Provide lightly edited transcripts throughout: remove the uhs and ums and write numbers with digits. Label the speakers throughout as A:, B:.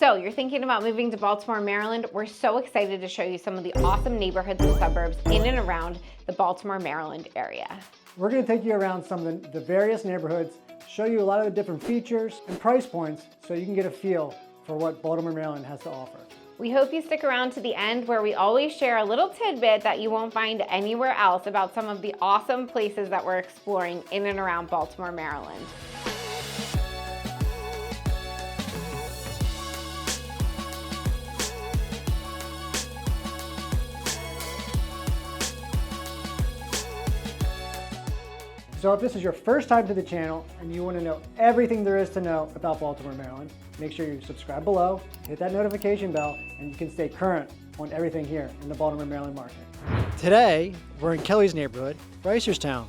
A: So you're thinking about moving to Baltimore, Maryland? We're so excited to show you some of the awesome neighborhoods and suburbs in and around the Baltimore, Maryland area.
B: We're going to take you around some of the various neighborhoods, show you a lot of the different features and price points so you can get a feel for what Baltimore, Maryland has to offer.
A: We hope you stick around to the end, where we always share a little tidbit that you won't find anywhere else about some of the awesome places that we're exploring in and around Baltimore, Maryland.
B: So if this is your first time to the channel and you want to know everything there is to know about Baltimore, Maryland, make sure you subscribe below, hit that notification bell, and you can stay current on everything here in the Baltimore, Maryland market. Today, we're in Kelly's neighborhood, Reisterstown.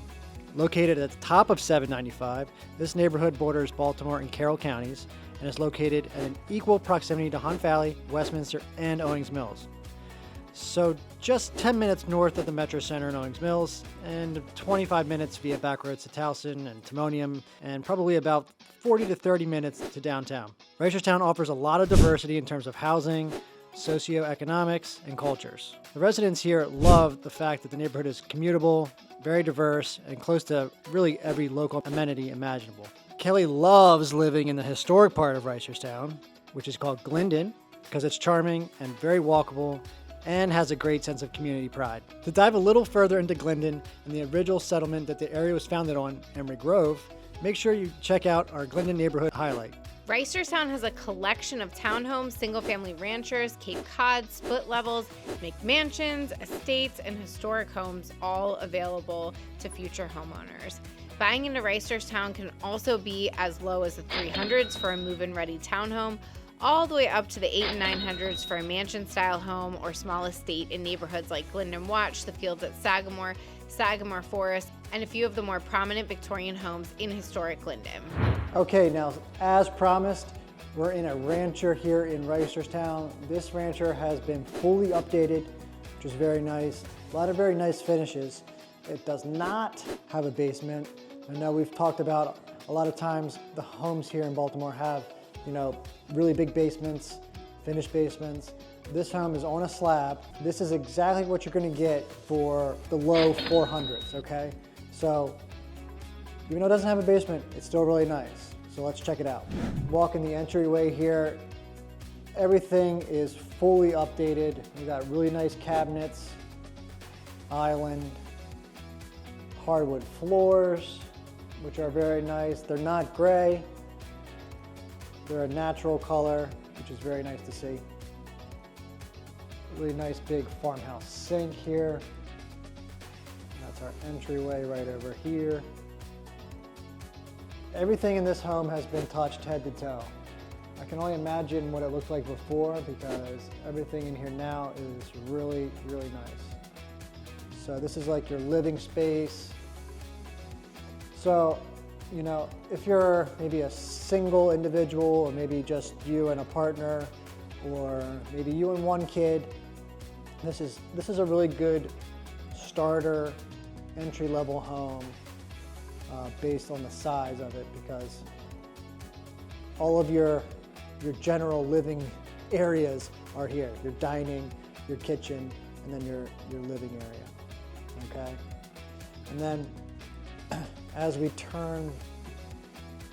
B: Located at the top of 795, this neighborhood borders Baltimore and Carroll counties and is located at an equal proximity to Hunt Valley, Westminster, and Owings Mills. So just 10 minutes north of the Metro Center in Owings Mills and 25 minutes via back roads to Towson and Timonium, and probably about 40 to 30 minutes to downtown. Reisterstown offers a lot of diversity in terms of housing, socioeconomics, and cultures. The residents here love the fact that the neighborhood is commutable, very diverse, and close to really every local amenity imaginable. Kelly loves living in the historic part of Reisterstown, which is called Glyndon, because it's charming and very walkable and has a great sense of community pride. To dive a little further into Glyndon and the original settlement that the area was founded on, Emery Grove, make sure you check out our Glyndon neighborhood highlight.
A: Reisterstown has a collection of townhomes, single-family ranchers, Cape Cod, split levels, McMansions, estates, and historic homes, all available to future homeowners. Buying into Reisterstown can also be as low as the 300s for a move-in ready townhome, all the way up to the 800s and 900s for a mansion-style home or small estate in neighborhoods like Glyndon Watch, the Fields at Sagamore, Sagamore Forest, and a few of the more prominent Victorian homes in historic Glyndon.
B: Okay, now as promised, we're in a rancher here in Reisterstown. This rancher has been fully updated, which is very nice. A lot of very nice finishes. It does not have a basement. I know we've talked about a lot of times the homes here in Baltimore have, you know, really big basements, finished basements. This home is on a slab. This is exactly what you're gonna get for the low 400s, okay? So, even though it doesn't have a basement, it's still really nice. So let's check it out. Walk in the entryway here. Everything is fully updated. We got really nice cabinets, island, hardwood floors, which are very nice. They're not gray. They're a natural color, which is very nice to see. Really nice big farmhouse sink here. That's our entryway right over here. Everything in this home has been touched head to toe. I can only imagine what it looked like before, because everything in here now is really, really nice. So this is like your living space. So, you know, if you're maybe a single individual, or maybe just you and a partner, or maybe you and one kid, this is a really good starter entry-level home based on the size of it, because all of your general living areas are here. Your dining, your kitchen, and then your living area, okay? And then as we turn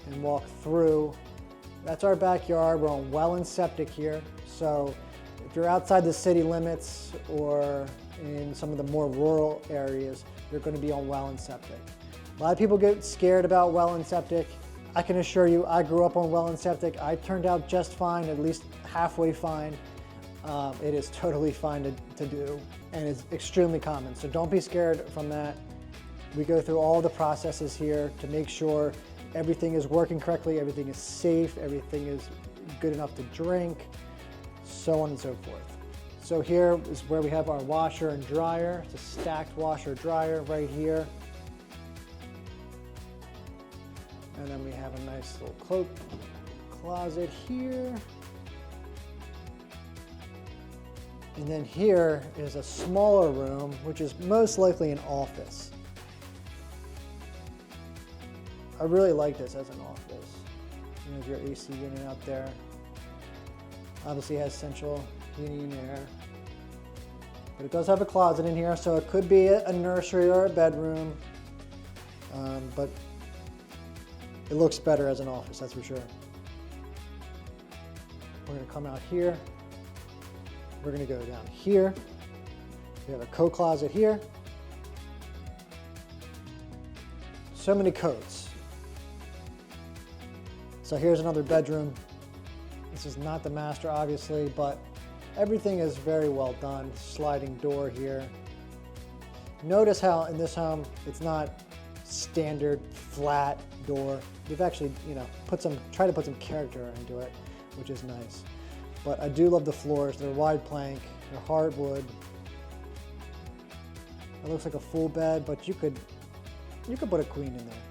B: and walk through, that's our backyard. We're on well and septic here. So if you're outside the city limits or in some of the more rural areas, you're going to be on well and septic. A lot of people get scared about well and septic. I can assure you, I grew up on well and septic. I turned out just fine, at least halfway fine. It is totally fine to do, and it's extremely common. So don't be scared from that. We go through all the processes here to make sure everything is working correctly, everything is safe, everything is good enough to drink, so on and so forth. So here is where we have our washer and dryer. It's a stacked washer dryer right here. And then we have a nice little cloak closet here. And then here is a smaller room, which is most likely an office. I really like this as an office. You have your AC unit out there. Obviously it has central heating and air. But it does have a closet in here, so it could be a nursery or a bedroom. But it looks better as an office, that's for sure. We're gonna come out here. We're gonna go down here. We have a coat closet here. So many coats. So here's another bedroom. This is not the master, obviously, but everything is very well done. Sliding door here. Notice how in this home, it's not standard flat door. They've actually, try to put some character into it, which is nice. But I do love the floors. They're wide plank, they're hardwood. It looks like a full bed, but you could put a queen in there.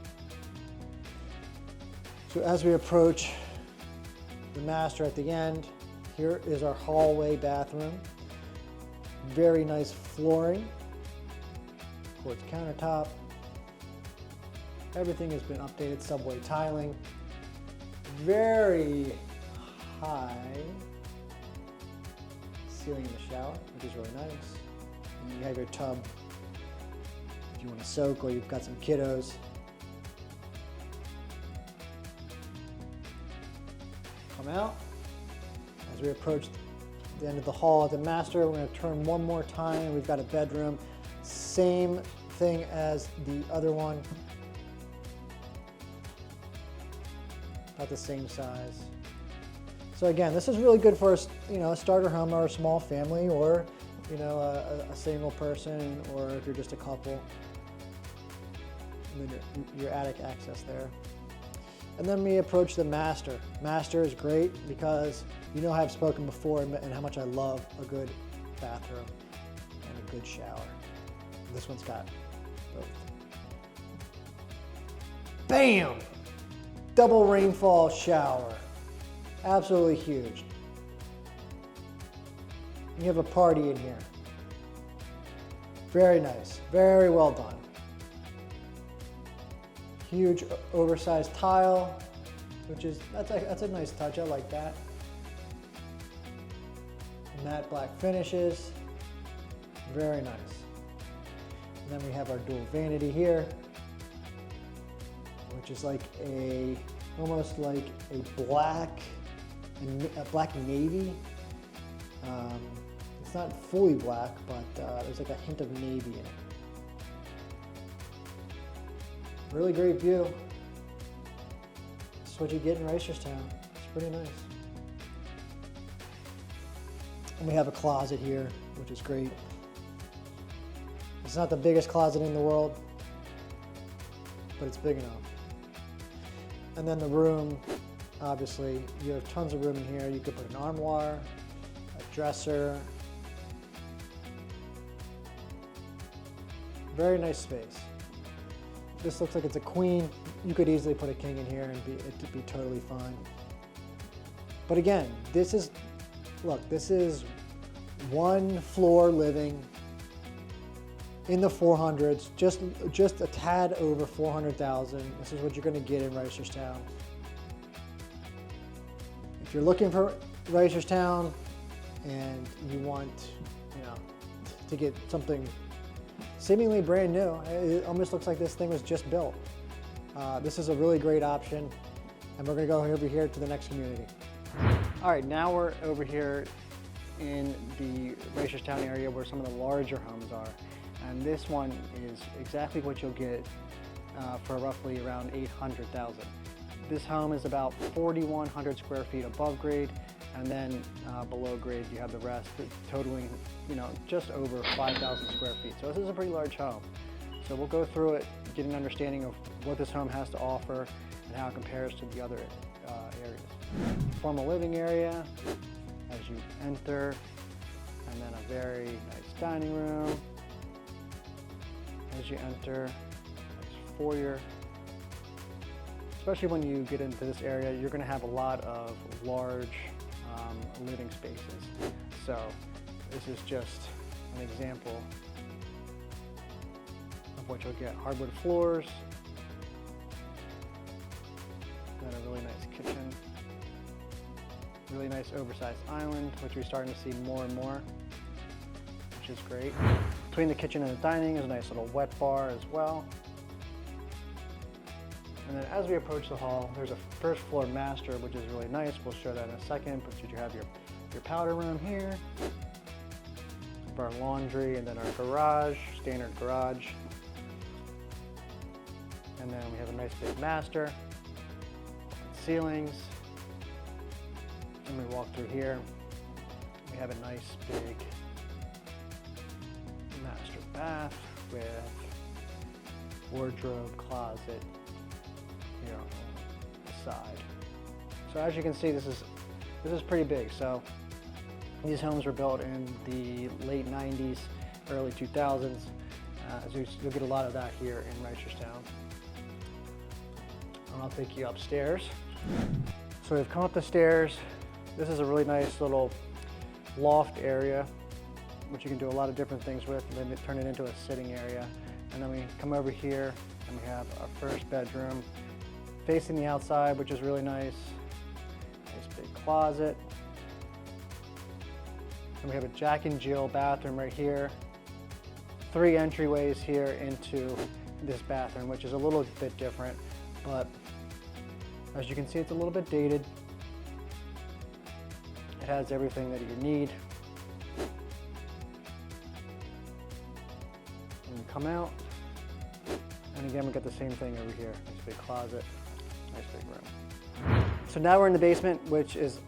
B: So as we approach the master at the end, here is our hallway bathroom. Very nice flooring, quartz countertop. Everything has been updated, subway tiling. Very high ceiling in the shower, which is really nice. And you have your tub if you want to soak or you've got some kiddos. Come out. As we approach the end of the hall at the master, we're going to turn one more time. We've got a bedroom. Same thing as the other one. About the same size. So again, this is really good for a starter home or a small family, or a single person, or if you're just a couple. And then your attic access there. And then we approach the master. Master is great because I've spoken before and how much I love a good bathroom and a good shower. This one's got both. Bam! Double rainfall shower. Absolutely huge. You have a party in here. Very nice, very well done. Huge oversized tile, that's a nice touch, I like that. Matte black finishes, very nice. And then we have our dual vanity here, which is almost like a black navy. It's not fully black, but there's like a hint of navy in it. Really great view. This is what you get in Reisterstown. It's pretty nice. And we have a closet here, which is great. It's not the biggest closet in the world, but it's big enough. And then the room, obviously, you have tons of room in here. You could put an armoire, a dresser. Very nice space. This looks like it's a queen. You could easily put a king in here and it'd be totally fine. But again, this is one floor living in the 400s, just a tad over 400,000. This is what you're gonna get in Reisterstown. If you're looking for Reisterstown and you want, to get something seemingly brand new, it almost looks like this thing was just built. This is a really great option, and we're gonna go over here to the next community. All right, now we're over here in the Reisterstown area where some of the larger homes are. And this one is exactly what you'll get for roughly around 800,000. This home is about 4,100 square feet above grade, and then below grade you have the rest, totaling just over 5,000 square feet. So this is a pretty large home. So we'll go through it, get an understanding of what this home has to offer and how it compares to the other areas. Formal living area as you enter, and then a very nice dining room. As you enter, nice foyer. Especially when you get into this area, you're going to have a lot of large living spaces. So this is just an example of what you'll get. Hardwood floors, and a really nice kitchen. Really nice oversized island, which we're starting to see more and more, which is great. Between the kitchen and the dining is a nice little wet bar as well. And then as we approach the hall, there's a first floor master, which is really nice. We'll show that in a second, but you have your powder room here, our laundry, and then our garage, standard garage. And then we have a nice big master, ceilings. And we walk through here, we have a nice big master bath with wardrobe, closet here on the side. So as you can see, this is pretty big. So these homes were built in the late 90s, early 2000s. So you'll get a lot of that here in Reisterstown. And I'll take you upstairs. So we've come up the stairs. This is a really nice little loft area, which you can do a lot of different things with, and then turn it into a sitting area. And then we come over here and we have our first bedroom facing the outside, which is really nice. Nice big closet. And we have a Jack and Jill bathroom right here. 3 entryways here into this bathroom, which is a little bit different, but as you can see, it's a little bit dated. It has everything that you need. And you come out, and again, we got the same thing over here. Nice big closet, nice big room. So now we're in the basement, which is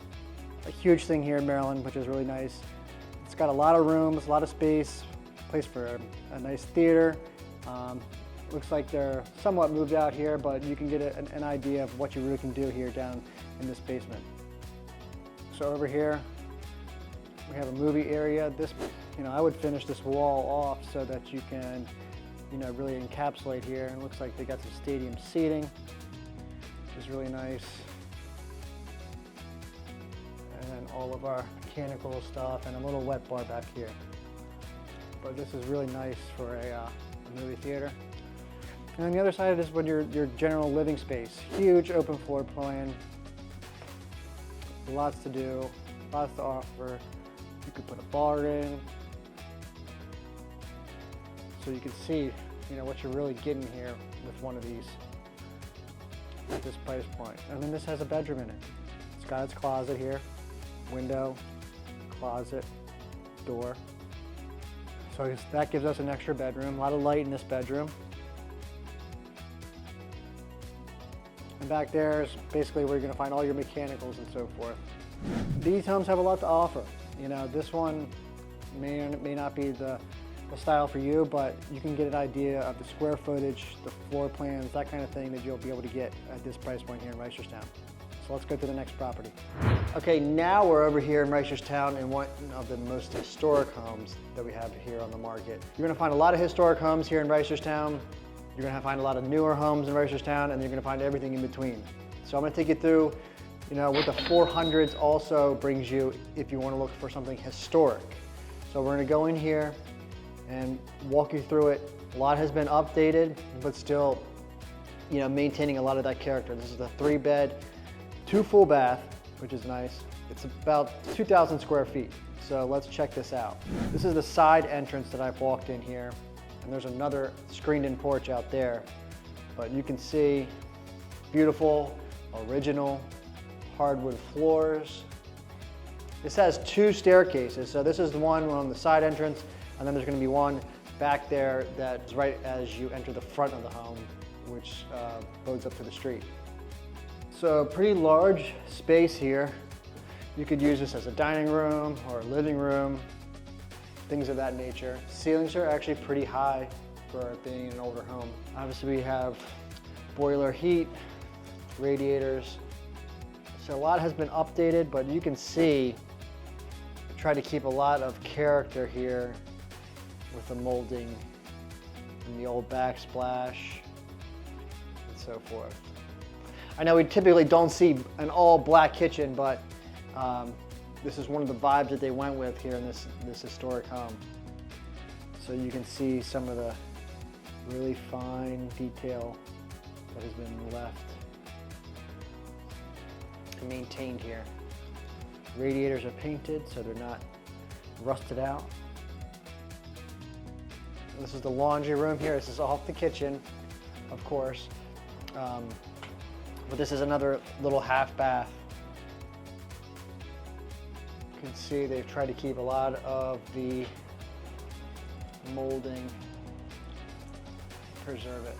B: a huge thing here in Maryland, which is really nice. It's got a lot of rooms, a lot of space, place for a nice theater. Looks like they're somewhat moved out here, but you can get an idea of what you really can do here down in this basement. So over here, we have a movie area. This, I would finish this wall off so that you can, really encapsulate here. And it looks like they got some stadium seating, which is really nice. And then all of our mechanical stuff and a little wet bar back here. But this is really nice for a movie theater. And on the other side is your general living space. Huge open floor plan. Lots to do, lots to offer. You could put a bar in. So you can see, what you're really getting here with one of these at this price point. And then this has a bedroom in it. It's got its closet here, window, closet, door. So that gives us an extra bedroom, a lot of light in this bedroom. And back there is basically where you're going to find all your mechanicals and so forth. These homes have a lot to offer. This one may not be the style for you, but you can get an idea of the square footage, the floor plans, that kind of thing that you'll be able to get at this price point here in Reisterstown. So let's go to the next property. Okay, now we're over here in Reisterstown in one of the most historic homes that we have here on the market. You're going to find a lot of historic homes here in Reisterstown. You're going to find a lot of newer homes in Reisterstown, and you're going to find everything in between. So I'm going to take you through, what the 400s also brings you if you want to look for something historic. So we're going to go in here and walk you through it. A lot has been updated, but still, maintaining a lot of that character. This is the 3-bed, 2 full bath, which is nice. It's about 2,000 square feet. So let's check this out. This is the side entrance that I've walked in here. And there's another screened-in porch out there. But you can see beautiful, original, hardwood floors. This has 2 staircases. So this is the one on the side entrance, and then there's going to be one back there that's right as you enter the front of the home, which bodes up to the street. So pretty large space here. You could use this as a dining room or a living room, things of that nature. Ceilings are actually pretty high for being in an older home. Obviously we have boiler heat, radiators. So a lot has been updated, but you can see, I try to keep a lot of character here with the molding and the old backsplash and so forth. I know we typically don't see an all black kitchen, but this is one of the vibes that they went with here in this historic home. So you can see some of the really fine detail that has been left and maintained here. Radiators are painted so they're not rusted out. This is the laundry room here. This is off the kitchen, of course. But this is another little half bath. You can see they've tried to keep a lot of the molding, preserve it.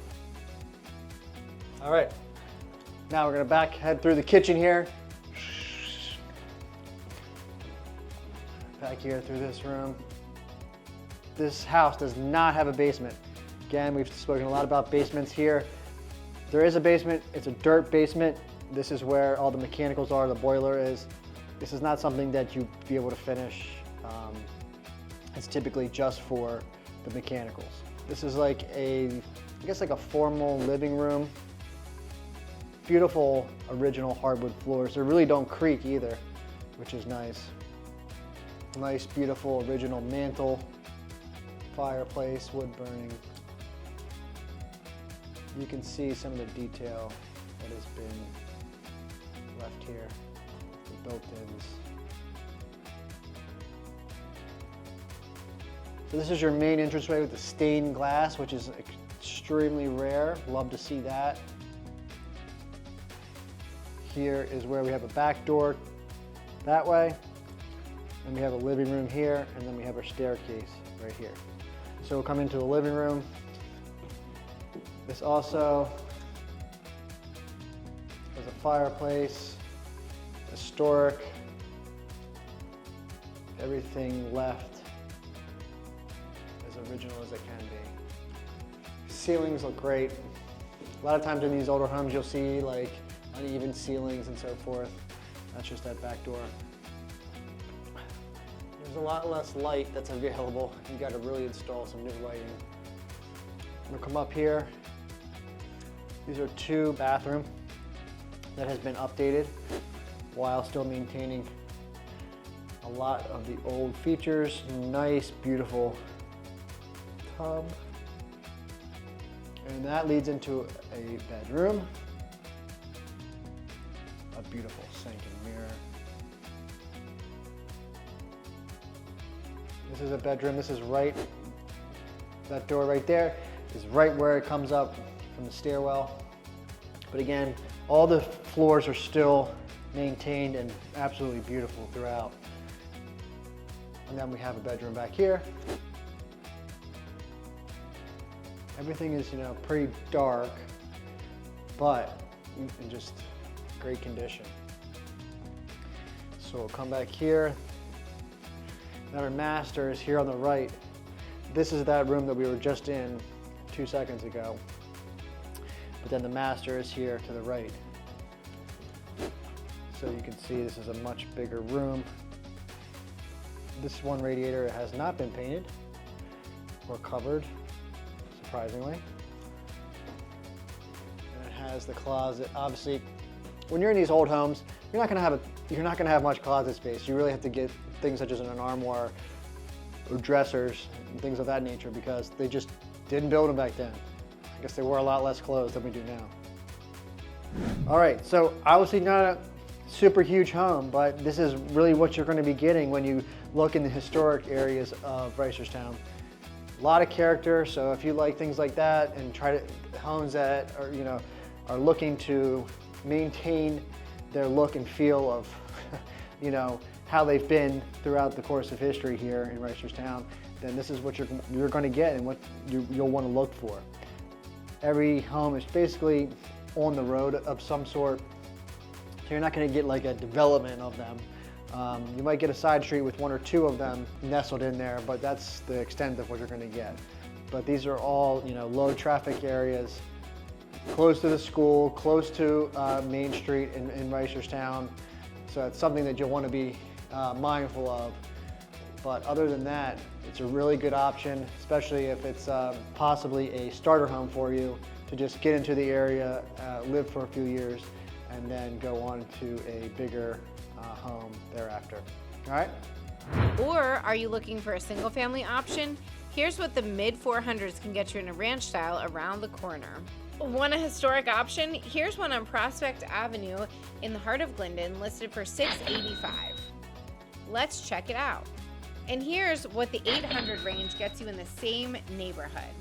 B: All right, now we're gonna head through the kitchen here. Back here through this room. This house does not have a basement. Again, we've spoken a lot about basements here. There is a basement, it's a dirt basement. This is where all the mechanicals are, the boiler is. This is not something that you'd be able to finish. It's typically just for the mechanicals. This is like I guess like a formal living room. Beautiful original hardwood floors. They really don't creak either, which is nice. Nice, beautiful original mantle, fireplace, wood burning. You can see some of the detail that has been left here, the built-ins. So this is your main entranceway with the stained glass, which is extremely rare. Love to see that. Here is where we have a back door that way. And we have a living room here, and then we have our staircase right here. So we'll come into the living room. This also has a fireplace, historic, everything left as original as it can be. Ceilings look great. A lot of times in these older homes you'll see like uneven ceilings and so forth. That's just that back door. There's a lot less light that's available. You got to really install some new lighting. We'll come up here. These are 2 bathrooms that has been updated while still maintaining a lot of the old features. Nice, beautiful tub. And that leads into a bedroom. A beautiful sink and mirror. This is a bedroom. This is right, that door right there is right where it comes up from the stairwell. But again, all the floors are still maintained and absolutely beautiful throughout. And then we have a bedroom back here. Everything is, pretty dark, but in just great condition. So we'll come back here. Now our master is here on the right. This is that room that we were just in 2 seconds ago. But then the master is here to the right. So you can see this is a much bigger room. This one radiator has not been painted or covered, surprisingly. And it has the closet. Obviously, when you're in these old homes, you're not gonna have much closet space. You really have to get things such as an armoire or dressers and things of that nature because they just didn't build them back then. I guess they wore a lot less clothes than we do now. All right, so obviously not a super huge home, but this is really what you're going to be getting when you look in the historic areas of Reisterstown. A lot of character, so if you like things like that and homes that are looking to maintain their look and feel of how they've been throughout the course of history here in Reisterstown, then this is what you're going to get and what you'll want to look for. Every home is basically on the road of some sort, so you're not going to get like a development of them. You might get a side street with 1 or 2 of them nestled in there, but that's the extent of what you're going to get. But these are all low traffic areas, close to the school, close to Main Street in Reisterstown. So it's something that you'll want to be mindful of. But other than that, it's a really good option, especially if it's possibly a starter home for you to just get into the area, live for a few years, and then go on to a bigger home thereafter. All right?
A: Or are you looking for a single family option? Here's what the mid-400s can get you in a ranch style around the corner. Want a historic option? Here's one on Prospect Avenue in the heart of Glyndon, listed for $685. Let's check it out. And here's what the 800 range gets you in the same neighborhood.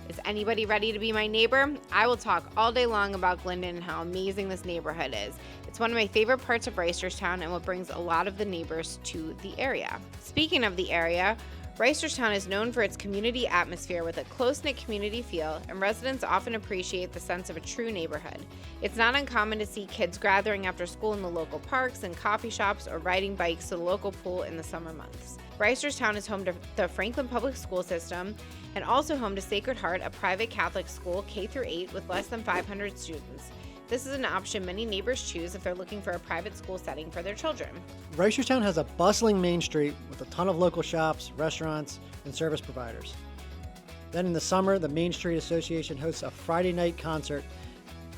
A: Is anybody ready to be my neighbor? I will talk all day long about Glyndon and how amazing this neighborhood is. It's one of my favorite parts of Reisterstown and what brings a lot of the neighbors to the area. Speaking of the area, Reisterstown is known for its community atmosphere with a close-knit community feel, and residents often appreciate the sense of a true neighborhood. It's not uncommon to see kids gathering after school in the local parks and coffee shops or riding bikes to the local pool in the summer months. Reisterstown is home to the Franklin Public School System and also home to Sacred Heart, a private Catholic school K-8 with less than 500 students. This is an option many neighbors choose if they're looking for a private school setting for their children.
B: Reisterstown has a bustling main street with a ton of local shops, restaurants, and service providers. Then in the summer, the Main Street Association hosts a Friday night concert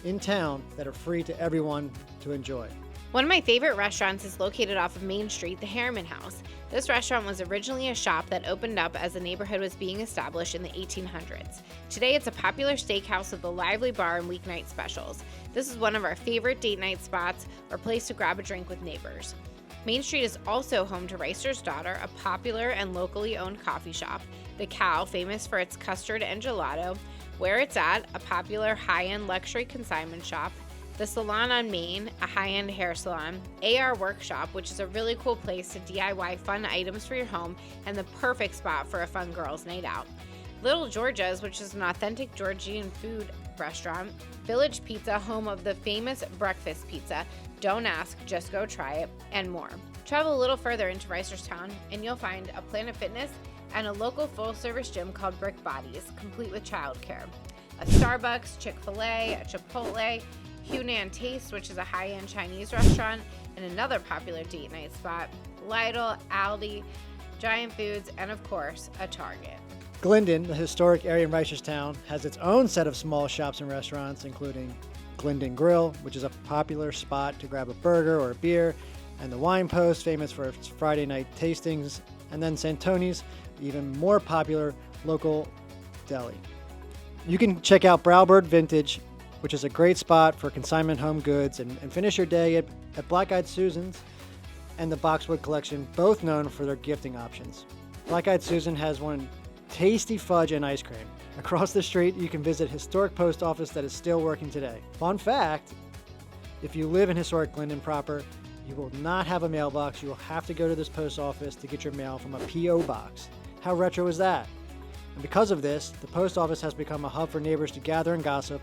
B: in town that are free to everyone to enjoy.
A: One of my favorite restaurants is located off of Main Street, the Harriman House. This restaurant was originally a shop that opened up as the neighborhood was being established in the 1800s. Today it's a popular steakhouse with a lively bar and weeknight specials. This is one of our favorite date night spots or place to grab a drink with neighbors. Main Street is also home to Reister's Daughter, a popular and locally owned coffee shop, The Cow, famous for its custard and gelato, Where It's At, a popular high-end luxury consignment shop, The Salon on Main, a high-end hair salon, AR Workshop, which is a really cool place to DIY fun items for your home and the perfect spot for a fun girls' night out. Little Georgia's, which is an authentic Georgian food restaurant, Village Pizza, home of the famous breakfast pizza, don't ask, just go try it, and more. Travel a little further into Reisterstown and you'll find a Planet Fitness and a local full-service gym called Brick Bodies, complete with childcare. A Starbucks, Chick-fil-A, a Chipotle, Hunan Taste, which is a high-end Chinese restaurant, and another popular date night spot, Lidl, Aldi, Giant Foods, and of course, a Target.
B: Glyndon, the historic area in Reisterstown, has its own set of small shops and restaurants, including Glyndon Grill, which is a popular spot to grab a burger or a beer, and the Wine Post, famous for its Friday night tastings, and then Santoni's, the even more popular local deli. You can check out Browbird Vintage, which is a great spot for consignment home goods, and finish your day at Black Eyed Susan's and the Boxwood Collection, both known for their gifting options. Black Eyed Susan has one tasty fudge and ice cream. Across the street, you can visit historic post office that is still working today. Fun fact, if you live in historic Glyndon proper, you will not have a mailbox. You will have to go to this post office to get your mail from a P.O. box. How retro is that? And because of this, the post office has become a hub for neighbors to gather and gossip,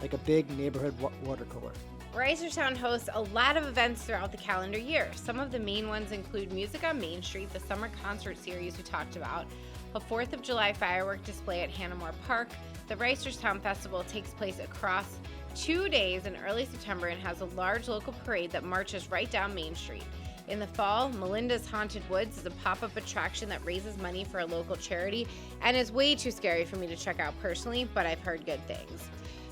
B: like a big neighborhood water cooler.
A: Reisterstown hosts a lot of events throughout the calendar year. Some of the main ones include Music on Main Street, the summer concert series we talked about, a 4th of July firework display at Hannamore Park. The Reisterstown Festival takes place across 2 days in early September and has a large local parade that marches right down Main Street. In the fall, Melinda's Haunted Woods is a pop-up attraction that raises money for a local charity and is way too scary for me to check out personally, but I've heard good things.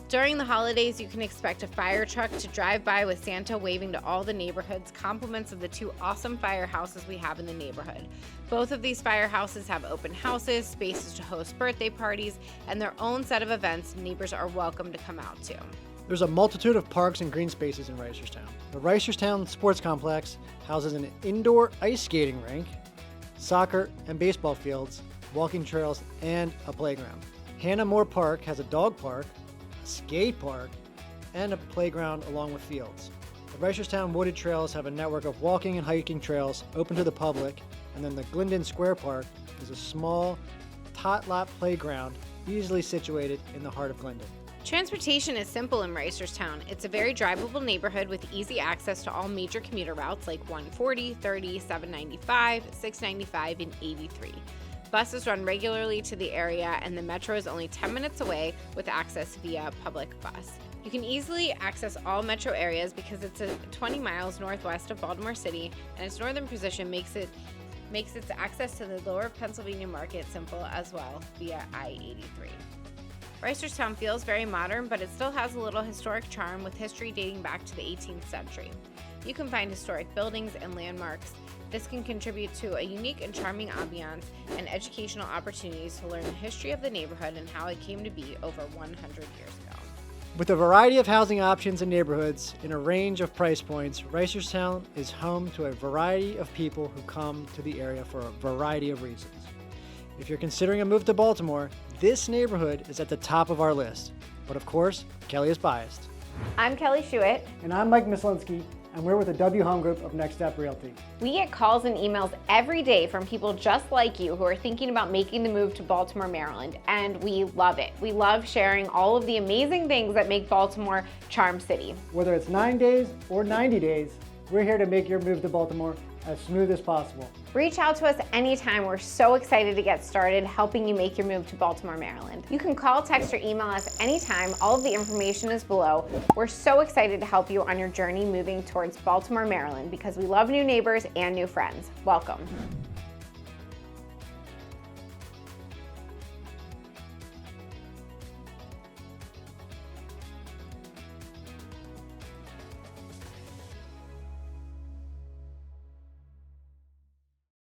A: During the holidays, you can expect a fire truck to drive by with Santa waving to all the neighborhoods, compliments of the 2 awesome firehouses we have in the neighborhood. Both of these firehouses have open houses, spaces to host birthday parties, and their own set of events neighbors are welcome to come out to.
B: There's a multitude of parks and green spaces in Reisterstown. The Reisterstown Sports Complex houses an indoor ice skating rink, soccer and baseball fields, walking trails, and a playground. Hannamore Park has a dog park, skate park, and a playground along with fields. The Reisterstown Wooded Trails have a network of walking and hiking trails open to the public, and then the Glyndon Square Park is a small tot lot playground easily situated in the heart of Glyndon.
A: Transportation is simple in Reisterstown. It's a very drivable neighborhood with easy access to all major commuter routes like 140, 30, 795, 695, and 83. Buses run regularly to the area, and the metro is only 10 minutes away with access via public bus. You can easily access all metro areas because it's 20 miles northwest of Baltimore City, and its northern position makes its access to the lower Pennsylvania market simple as well via I-83. Reisterstown feels very modern, but it still has a little historic charm with history dating back to the 18th century. You can find historic buildings and landmarks. This can contribute to a unique and charming ambiance and educational opportunities to learn the history of the neighborhood and how it came to be over 100 years ago.
B: With a variety of housing options and neighborhoods in a range of price points, Reisterstown is home to a variety of people who come to the area for a variety of reasons. If you're considering a move to Baltimore, this neighborhood is at the top of our list. But of course, Kelly is biased.
A: I'm Kelly Schuett.
B: And I'm Mike Mislinski, and we're with the W Home Group of Next Step Realty.
A: We get calls and emails every day from people just like you who are thinking about making the move to Baltimore, Maryland, and we love it. We love sharing all of the amazing things that make Baltimore Charm City.
B: Whether it's 9 days or 90 days, we're here to make your move to Baltimore as smooth as possible.
A: Reach out to us anytime. We're so excited to get started helping you make your move to Baltimore, Maryland. You can call, text, or email us anytime. All of the information is below. We're so excited to help you on your journey moving towards Baltimore, Maryland because we love new neighbors and new friends. Welcome.